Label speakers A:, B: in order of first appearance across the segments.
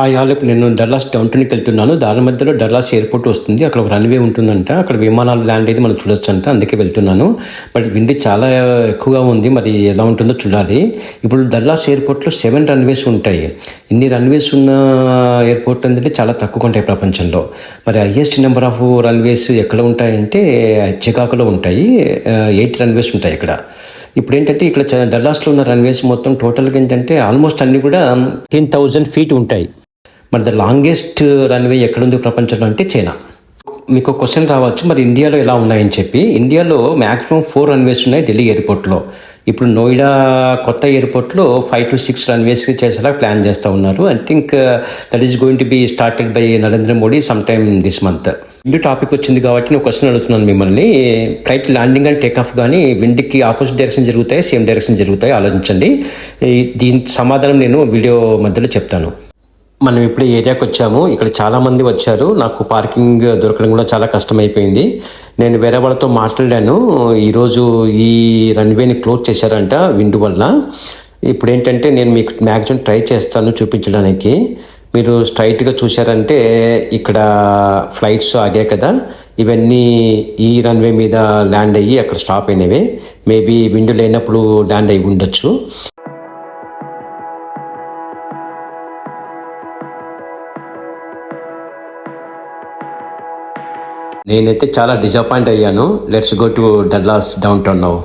A: Hi all. ఇప్పుడు నేను Dallas డౌన్టౌన్కి వెళ్తున్నాను. దారి మధ్యలో డల్లాస్ ఎయిర్పోర్ట్ వస్తుంది. అక్కడ ఒక రన్వే ఉంటుందంట. అక్కడ విమానాలు ల్యాండ్ అయితే మనం చూడొచ్చంట. అందుకే వెళ్తున్నాను. బట్ విండి చాలా ఎక్కువగా ఉంది. మరి ఎలా ఉంటుందో చూడాలి. ఇప్పుడు డల్లాస్ ఎయిర్పోర్ట్లో 7 రన్వేస్ ఉంటాయి. ఇన్ని రన్వేస్ ఉన్న ఎయిర్పోర్ట్ అంటే చాలా తక్కువ ఉంటాయి ప్రపంచంలో. మరి హైయెస్ట్ నెంబర్ ఆఫ్ రన్వేస్ ఎక్కడ ఉంటాయంటే చికాగోలో ఉంటాయి. 8 రన్వేస్ ఉంటాయి అక్కడ. ఇప్పుడు ఏంటంటే ఇక్కడ డల్లాస్లో ఉన్న రన్వేస్ మొత్తం టోటల్గా ఏంటంటే ఆల్మోస్ట్ అన్ని కూడా 10,000 ఫీట్ ఉంటాయి. మరి ద లాంగెస్ట్ రన్వే ఎక్కడుంది ప్రపంచంలో అంటే చైనా. మీకు క్వశ్చన్ రావచ్చు, మరి ఇండియాలో ఎలా ఉన్నాయని చెప్పి. ఇండియాలో మ్యాక్సిమం 4 రన్వేస్ ఉన్నాయి ఢిల్లీ ఎయిర్పోర్ట్లో. ఇప్పుడు నోయిడా కొత్త ఎయిర్పోర్ట్లో 5 to 6 రన్వేస్ చేసేలా ప్లాన్ చేస్తూ ఉన్నారు. I think that is going to be started by Narendra Modi some time this month. Wind topic వచ్చింది కాబట్టి నేను క్వశ్చన్ అడుగుతున్నాను మిమ్మల్ని. Flight landing and take off కానీ విండ్కి ఆపోజిట్ డైరెక్షన్ జరుగుతాయి, సేమ్ డైరెక్షన్ జరుగుతాయి? ఆలోచించండి. దీని సమాధానం నేను వీడియో మధ్యలో చెప్తాను. మనం ఇప్పుడు ఏరియాకి వచ్చాము. ఇక్కడ చాలామంది వచ్చారు. నాకు పార్కింగ్ దొరకడం కూడా చాలా కష్టమైపోయింది. నేను వేరే వాళ్ళతో మాట్లాడాను. ఈరోజు ఈ రన్వేని క్లోజ్ చేశారంట విండ్ వల్ల. ఇప్పుడు ఏంటంటే నేను మీకు మ్యాక్సిమం ట్రై చేస్తాను చూపించడానికి. మీరు స్ట్రైట్గా చూశారంటే ఇక్కడ ఫ్లైట్స్ ఆగాయి కదా, ఇవన్నీ ఈ రన్వే మీద ల్యాండ్ అయ్యి అక్కడ స్టాప్ అయినవే. మేబీ విండ్ లేనప్పుడు ల్యాండ్ అయ్యి ఉండొచ్చు. నేనైతే చాలా డిసప్పాయింట్ అయ్యాను. Let's go to Dallas down town now.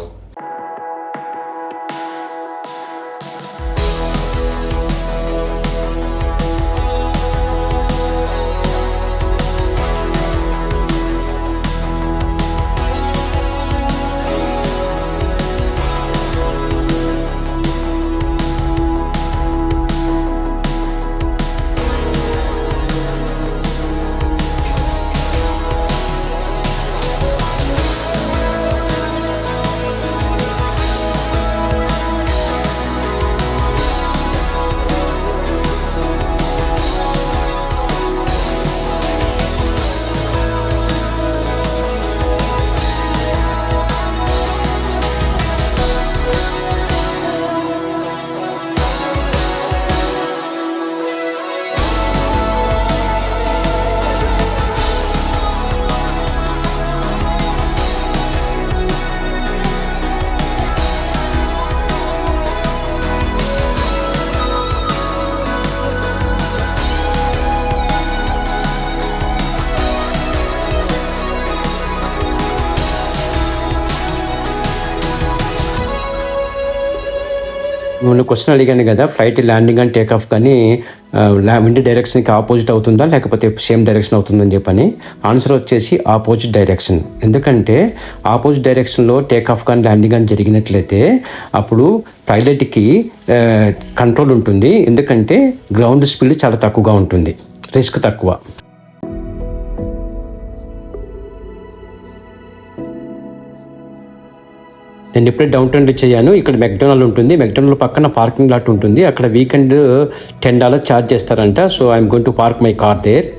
A: నేను క్వశ్చన్ అడిగాను కదా, flight landing and take off కానీ విండ్ డైరెక్షన్కి ఆపోజిట్ అవుతుందా లేకపోతే సేమ్ డైరెక్షన్ అవుతుందని చెప్పని. ఆన్సర్ వచ్చేసి ఆపోజిట్ డైరెక్షన్. ఎందుకంటే ఆపోజిట్ డైరెక్షన్లో టేక్ ఆఫ్ కానీ ల్యాండింగ్ కానీ జరిగినట్లయితే అప్పుడు పైలట్కి కంట్రోల్ ఉంటుంది. ఎందుకంటే గ్రౌండ్ స్పీడ్ చాలా తక్కువగా ఉంటుంది, రిస్క్ తక్కువ. నేను ఇప్పుడే డౌన్ టౌన్ రీచ్ అయ్యాను. ఇక్కడ మెక్డొనాల్డ్ ఉంటుంది. మెక్డొనాల్డ్ పక్కన పార్కింగ్ లాట్ ఉంటుంది. అక్కడ వీకెండ్ $10 ఛార్జ్ చేస్తారంట. So I'm going to park my car there.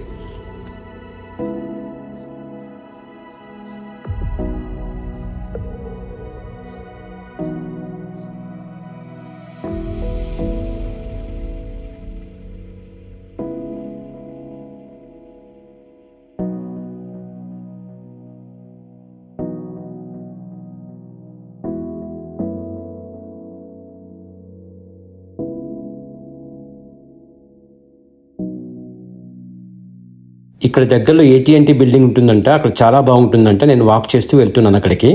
A: ఇక్కడ దగ్గరలో AT&T బిల్డింగ్ ఉంటుందంట. అక్కడ చాలా బాగుంటుందంట. నేను వాక్ చేస్తూ వెళ్తున్నాను అక్కడికి.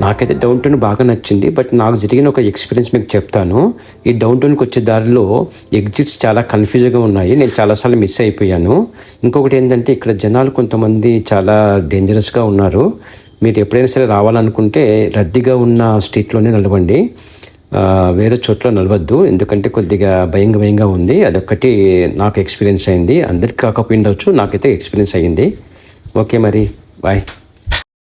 A: నాకైతే డౌన్ టౌన్ బాగా నచ్చింది. బట్ నాకు జరిగిన ఒక ఎక్స్పీరియన్స్ మీకు చెప్తాను. ఈ డౌన్ టౌన్కి వచ్చే దారిలో ఎగ్జిట్స్ చాలా కన్ఫ్యూజ్గా ఉన్నాయి. నేను చాలాసార్లు మిస్ అయిపోయాను. ఇంకొకటి ఏంటంటే ఇక్కడ జనాలు కొంతమంది చాలా డేంజరస్గా ఉన్నారు. మీరు ఎప్పుడైనా సరే రావాలనుకుంటే రద్దీగా ఉన్న స్ట్రీట్లోనే నడవండి, వేరే చోట్ల నడవద్దు. ఎందుకంటే కొద్దిగా భయంగా ఉంది. అదొక్కటి నాకు ఎక్స్పీరియన్స్ అయింది. అందరికి కాకపోయిండవచ్చు, నాకైతే ఎక్స్పీరియన్స్ అయ్యింది. ఓకే మరి, బాయ్.